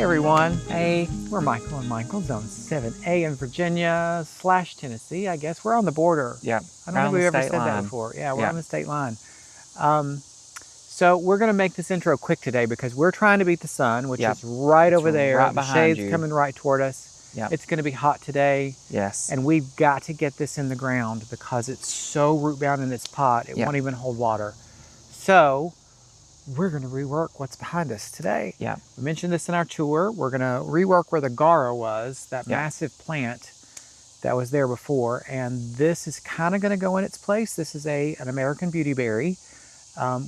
Hey everyone. Hey. We're Michael and Michael, Zone 7A in Virginia / Tennessee, I guess. We're on the border. Yep. I don't think we've ever said that before. Yeah, we're on the state line. So we're going to make this intro quick today because we're trying to beat the sun, which is right over there. Right the behind shade's you. coming right toward us. Yep. It's going to be hot today. Yes. And we've got to get this in the ground because it's so root bound in its pot, it won't even hold water. So we're going to rework what's behind us today. Yeah. We mentioned this in our tour. We're going to rework where the Gara was, that massive plant that was there before. And this is kind of going to go in its place. This is an American Beautyberry.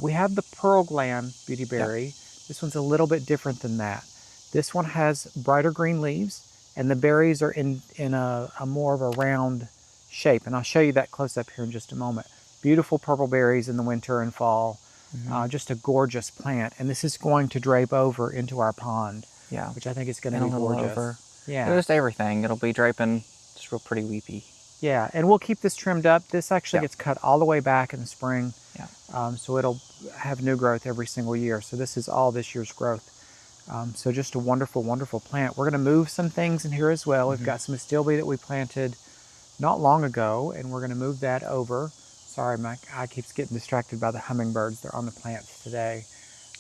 We have the Pearl Gland Beautyberry. This one's a little bit different than that. This one has brighter green leaves, and the berries are in a more of a round shape. And I'll show you that close up here in just a moment. Beautiful purple berries in the winter and fall. Just a gorgeous plant, and this is going to drape over into our pond. Yeah, which I think is going to be gorgeous. Over. Yeah, just everything. It'll be draping just real pretty weepy. Yeah, and we'll keep this trimmed up. This actually gets cut all the way back in the spring. Yeah. So it'll have new growth every single year. So this is all this year's growth. So just a wonderful, wonderful plant. We're going to move some things in here as well. We've got some astilbe that we planted not long ago, and we're going to move that over. Sorry, my eye keeps getting distracted by the hummingbirds. They're on the plants today.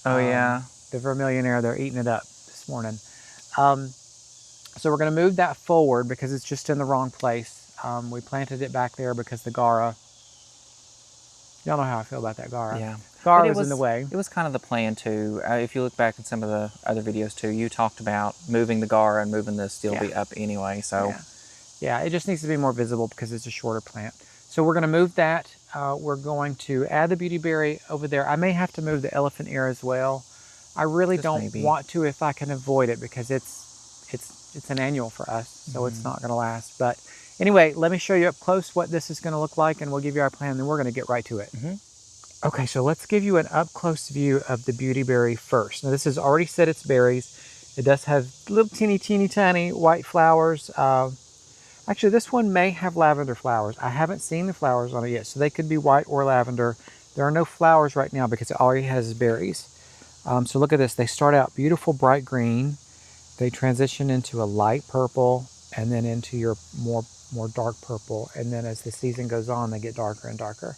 Oh, yeah. The vermillionaire, they're eating it up this morning. So we're going to move that forward because it's just in the wrong place. We planted it back there because the Gara, y'all know how I feel about that Gara. Yeah. Gara was in the way. It was kind of the plan, too. If you look back at some of the other videos, too, you talked about moving the Gara and moving the astilbe up anyway. So yeah, it just needs to be more visible because it's a shorter plant. So we're going to move that. We're going to add the Beautyberry over there. I may have to move the elephant ear as well. I really don't want to if I can avoid it because it's an annual for us, so it's not going to last. But anyway, let me show you up close what this is going to look like, and we'll give you our plan, and then we're going to get right to it. Okay, so let's give you an up-close view of the Beautyberry first. Now this has already set its berries. It does have little teeny tiny white flowers. Actually, this one may have lavender flowers. I haven't seen the flowers on it yet, so they could be white or lavender. There are no flowers right now because it already has berries. So look at this. They start out beautiful bright green. They transition into a light purple and then into your more dark purple. And then as the season goes on, they get darker and darker.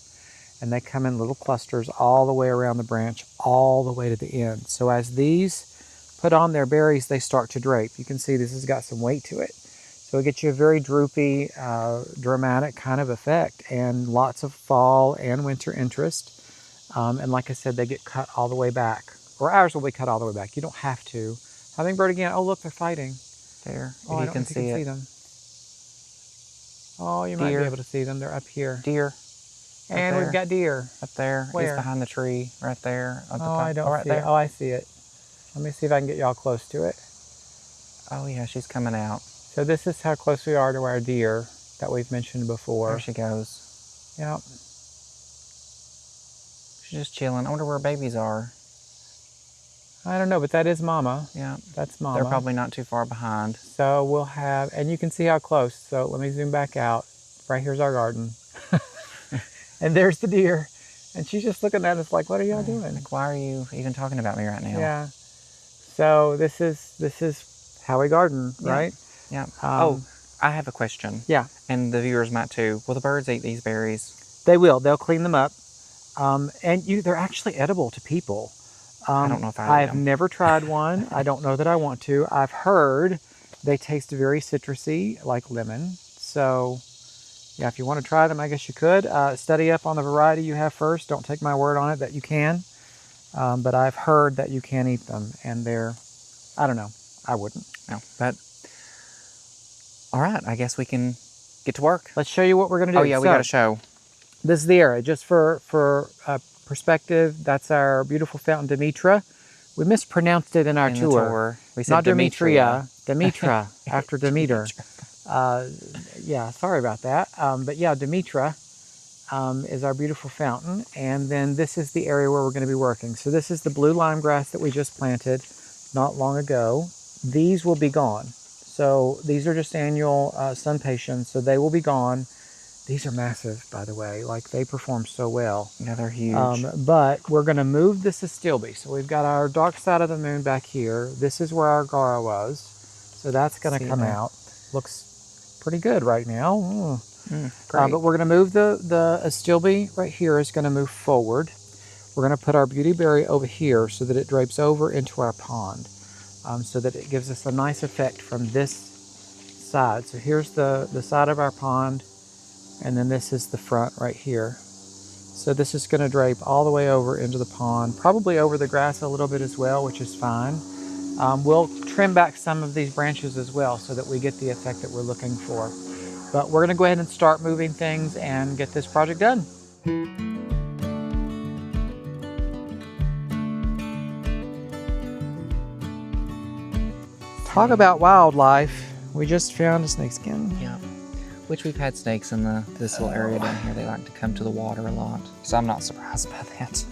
And they come in little clusters all the way around the branch, all the way to the end. So as these put on their berries, they start to drape. You can see this has got some weight to it. So it gets you a very droopy, dramatic kind of effect, and lots of fall and winter interest. And like I said, they get cut all the way back. Or ours will be cut all the way back. You don't have to. Hummingbird again. Oh, look, they're fighting. There. Oh, you can see them. Oh, you might be able to see them. They're up here. Deer. And we've got deer. Up there. Where? He's behind the tree, right there. I don't see it. Oh, I see it. Let me see if I can get y'all close to it. Oh, yeah, she's coming out. So this is how close we are to our deer that we've mentioned before. There she goes. Yep. She's just chilling. I wonder where babies are. I don't know, but that is Mama. Yeah. That's Mama. They're probably not too far behind. So we'll have, and you can see how close. So let me zoom back out. Right here's our garden. And there's the deer. And she's just looking at us like, what are y'all doing? Like, why are you even talking about me right now? Yeah. So this is how we garden, right? Yeah. Oh, I have a question. Yeah. And the viewers might too. Will the birds eat these berries? They will. They'll clean them up. And they're actually edible to people. I don't know if I've never tried one. I don't know that I want to. I've heard they taste very citrusy, like lemon. So, yeah, if you want to try them, I guess you could. Study up on the variety you have first. Don't take my word on it that you can. But I've heard that you can eat them. And they're, I don't know. I wouldn't. No, but all right, I guess we can get to work. Let's show you what we're going to do. Oh, yeah, we got to show. This is the area. Just for perspective, that's our beautiful fountain, Demetra. We mispronounced it in our tour. We said not Demetria. Demetra, after Demeter. Yeah, sorry about that. But yeah, Demetra is our beautiful fountain. And then this is the area where we're going to be working. So this is the blue lime grass that we just planted not long ago. These will be gone. So these are just annual sun patients, so they will be gone. These are massive, by the way. Like, they perform so well. Yeah, they're huge. But we're going to move this astilbe. So we've got our dark side of the moon back here. This is where our Gara was. So that's going to come out. Looks pretty good right now. Great. But we're going to move the astilbe right here is going to move forward. We're going to put our beautyberry over here so that it drapes over into our pond. So that it gives us a nice effect from this side. So here's the side of our pond, and then this is the front right here. So this is going to drape all the way over into the pond, probably over the grass a little bit as well, which is fine. We'll trim back some of these branches as well so that we get the effect that we're looking for. But we're going to go ahead and start moving things and get this project done. Talk about wildlife. We just found a snakeskin. Yeah. Which we've had snakes in this little area down here. They like to come to the water a lot. So I'm not surprised by that.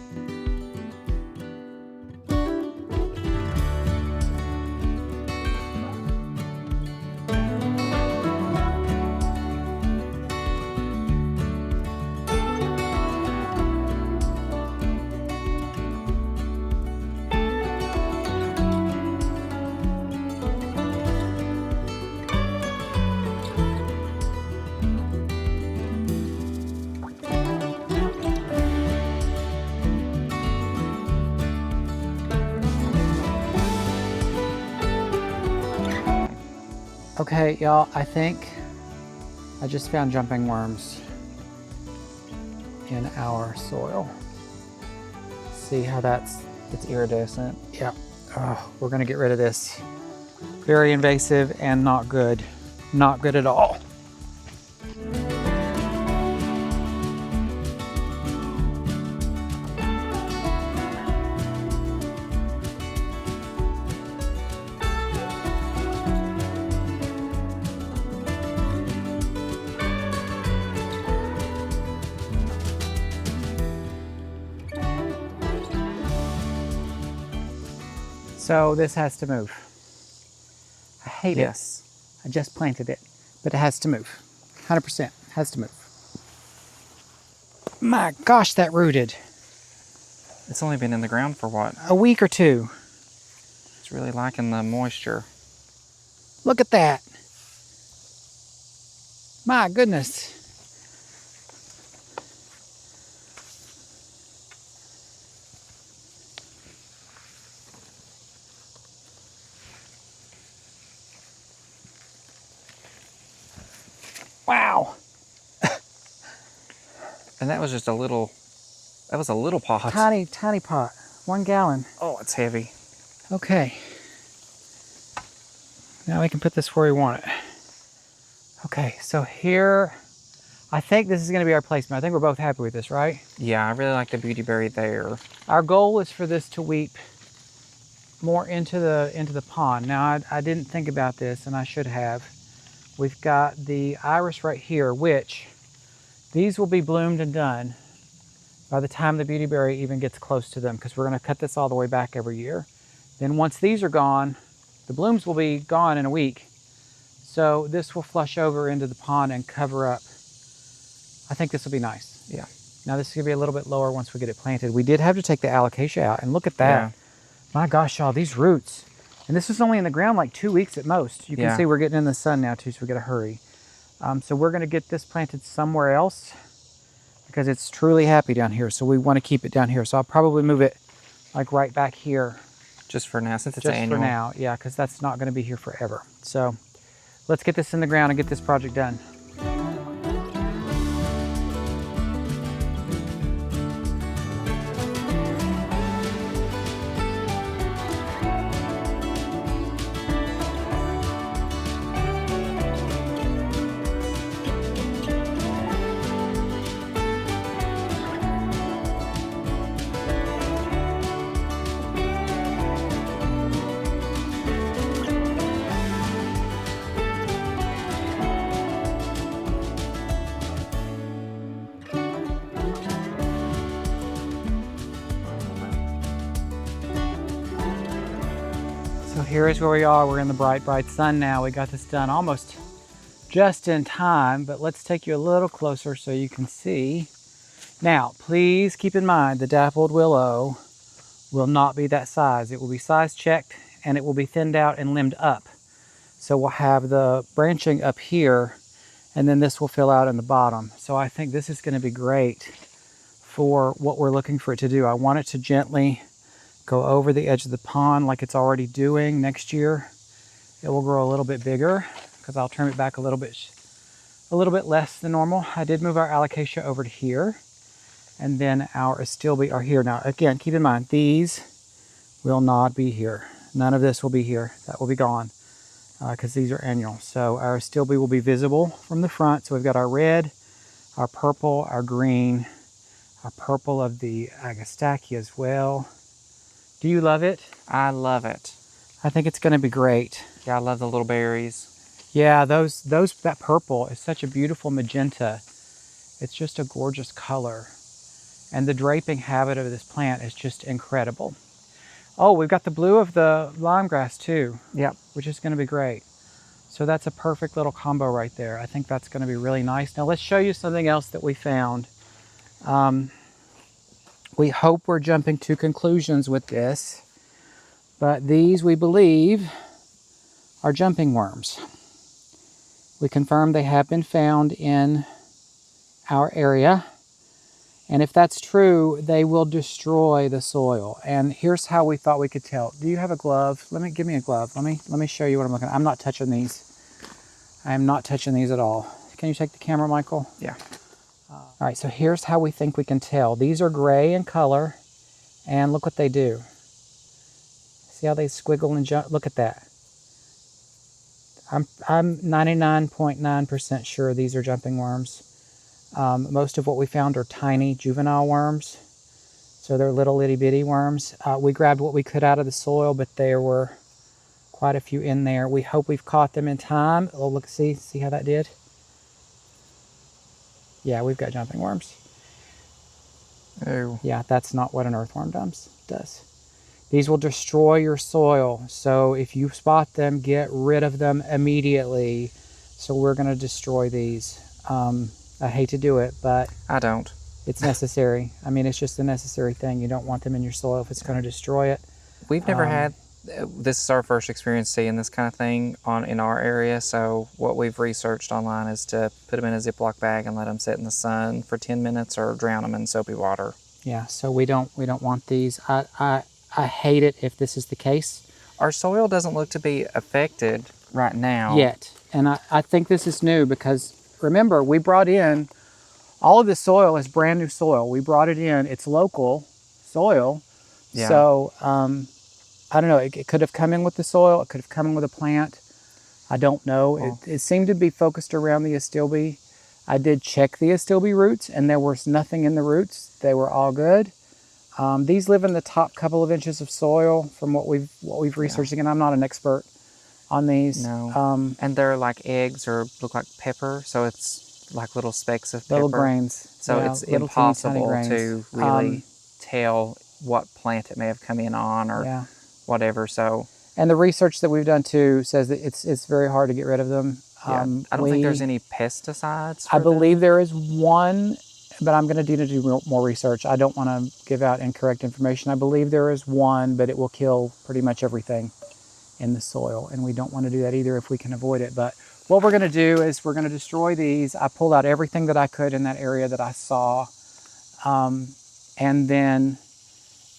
Okay, y'all, I think I just found jumping worms in our soil. See how it's iridescent. Yep. Oh, we're gonna get rid of this. Very invasive and not good. Not good at all. So this has to move. I hate it. I just planted it, but it has to move. 100% has to move. My gosh, that rooted. It's only been in the ground for what? A week or two. It's really liking the moisture. Look at that. My goodness. Wow. And that was just a little pot. Tiny, tiny pot. 1 gallon. Oh, it's heavy. Okay. Now we can put this where we want it. Okay, so here, I think this is going to be our placement. I think we're both happy with this, right? Yeah, I really like the beautyberry there. Our goal is for this to weep more into the pond. Now, I didn't think about this, and I should have. We've got the iris right here, which these will be bloomed and done by the time the beautyberry even gets close to them, because we're going to cut this all the way back every year. Then once these are gone, the blooms will be gone in a week. So this will flush over into the pond and cover up. I think this will be nice. Yeah. Now this is going to be a little bit lower once we get it planted. We did have to take the alocasia out, and look at that. Yeah. My gosh, y'all, these roots. And this was only in the ground like 2 weeks at most. You can see we're getting in the sun now too, so we got to hurry. So we're going to get this planted somewhere else because it's truly happy down here. So we want to keep it down here. So I'll probably move it like right back here. Just for now, since it's annual. Just for now, yeah, because that's not going to be here forever. So let's get this in the ground and get this project done. So here is where we are. We're in the bright, bright sun now. We got this done almost just in time, but let's take you a little closer so you can see. Now, please keep in mind the dappled willow will not be that size. It will be size checked and it will be thinned out and limbed up. So we'll have the branching up here and then this will fill out in the bottom. So I think this is going to be great for what we're looking for it to do. I want it to gently go over the edge of the pond like it's already doing. Next year it will grow a little bit bigger because I'll trim it back a little bit less than normal. I did move our alocasia over to here, and then our astilbe are here. Now again, keep in mind these will not be here. None of this will be here. That will be gone because these are annual. So our astilbe will be visible from the front. So we've got our red, our purple, our green, our purple of the agastache as well. Do you love it? I love it. I think it's going to be great. Yeah, I love the little berries. Yeah, that purple is such a beautiful magenta. It's just a gorgeous color. And the draping habit of this plant is just incredible. Oh, we've got the blue of the limegrass too. Yep. Which is going to be great. So that's a perfect little combo right there. I think that's going to be really nice. Now let's show you something else that we found. We hope we're jumping to conclusions with this, but these we believe are jumping worms. We confirm they have been found in our area, and if that's true, they will destroy the soil. And here's how we thought we could tell. Do you have a glove? Give me a glove. Let me show you what I'm looking at. I'm not touching these. I am not touching these at all. Can you take the camera, Michael? Yeah. All right, so here's how we think we can tell. These are gray in color, and look what they do. See how they squiggle and jump? Look at that. I'm 99.9% sure these are jumping worms. Most of what we found are tiny juvenile worms, so they're little itty bitty worms. We grabbed what we could out of the soil, but there were quite a few in there. We hope we've caught them in time. Oh, look, see how that did? Yeah, we've got jumping worms. Oh. Yeah, that's not what an earthworm does. These will destroy your soil. So if you spot them, get rid of them immediately. So we're going to destroy these. I hate to do it, but I don't. It's necessary. I mean, it's just a necessary thing. You don't want them in your soil if it's going to destroy it. We've never had, this is our first experience seeing this kind of thing in our area. So what we've researched online is to put them in a Ziploc bag and let them sit in the sun for 10 minutes or drown them in soapy water. Yeah, so we don't want these. I hate it if this is the case. Our soil doesn't look to be affected right now. Yet. And I think this is new because, remember, we brought in, all of this soil is brand new soil. We brought it in, it's local soil. Yeah. So, I don't know, it could have come in with the soil, it could have come in with a plant. I don't know. Oh. It seemed to be focused around the astilbe. I did check the astilbe roots and there was nothing in the roots. They were all good. These live in the top couple of inches of soil from what we've researched. Again, I'm not an expert on these. No. And they're like eggs or look like pepper, so it's like little specks of pepper. Little grains. So yeah, it's impossible to really tell what plant it may have come in on or whatever. So. And the research that we've done too says that it's very hard to get rid of them. Yeah. I don't think there's any pesticides for I believe there is one, but I'm going to need to do more research. I don't want to give out incorrect information. I believe there is one, but it will kill pretty much everything in the soil, and we don't want to do that either if we can avoid it. But what we're going to do is we're going to destroy these. I pulled out everything that I could in that area that I saw, and then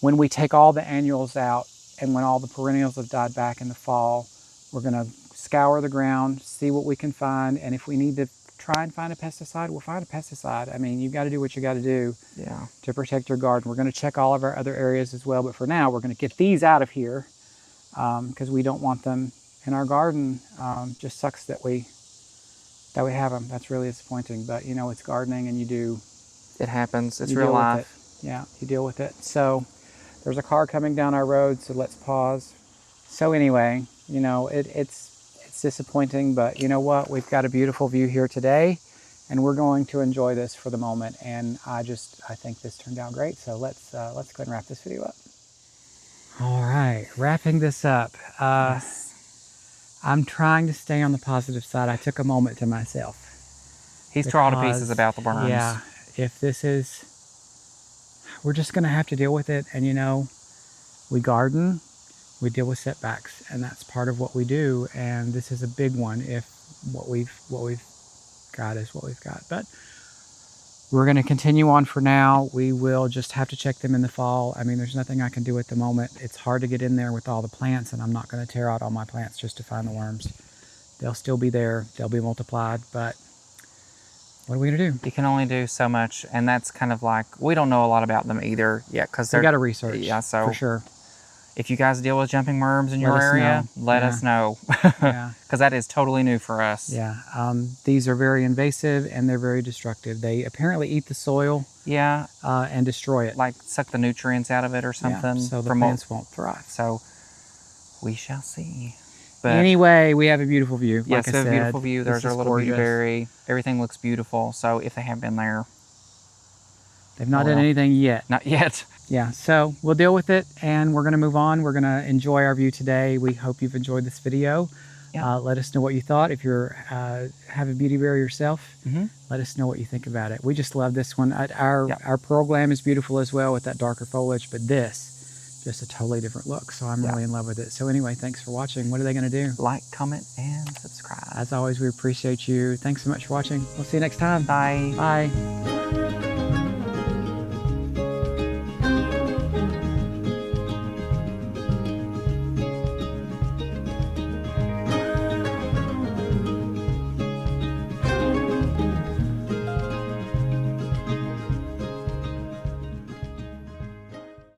when we take all the annuals out and when all the perennials have died back in the fall, we're going to scour the ground, see what we can find, and if we need to try and find a pesticide, we'll find a pesticide. I mean, you've got to do what you got to do to protect your garden. We're going to check all of our other areas as well, but for now, we're going to get these out of here because we don't want them in our garden. Just sucks that we have them. That's really disappointing, but you know, it's gardening and you do. It happens. It's real life. Yeah, you deal with it. So there's a car coming down our road, so let's pause. So anyway, you know, it's disappointing, but you know what? We've got a beautiful view here today, and we're going to enjoy this for the moment. And I think this turned out great. So let's go ahead and wrap this video up. All right, wrapping this up. Yes. I'm trying to stay on the positive side. I took a moment to myself. He's tore all to pieces about the worms. Yeah, if this is, we're just going to have to deal with it. And, you know, we garden, we deal with setbacks, and that's part of what we do. And this is a big one if what we've got is what we've got. But we're going to continue on for now. We will just have to check them in the fall. I mean, there's nothing I can do at the moment. It's hard to get in there with all the plants, and I'm not going to tear out all my plants just to find the worms. They'll still be there. They'll be multiplied, but what are we going to do? You can only do so much, and that's kind of like, we don't know a lot about them either yet, because We got to research. Yeah, so for sure. if you guys deal with jumping worms in your area, let us know. Yeah. Because that is totally new for us. Yeah. These are very invasive, and they're very destructive. They apparently eat the soil. Yeah. And destroy it. Like suck the nutrients out of it or something. Yeah, so the plants won't thrive. So we shall see. But anyway, we have a beautiful view. Yes, like a beautiful view. There's our little beautyberry. Everything looks beautiful. So if they have been there, they've not done anything yet. Not yet. Yeah, so we'll deal with it, and we're going to move on. We're going to enjoy our view today. We hope you've enjoyed this video. Yeah. Let us know what you thought. If you're have a beautyberry yourself, let us know what you think about it. We just love this one. Our Pearl Glam is beautiful as well with that darker foliage, but this, just a totally different look. So I'm really in love with it. So anyway, thanks for watching. What are they going to do? Like, comment, and subscribe. As always, we appreciate you. Thanks so much for watching. We'll see you next time. Bye. Bye.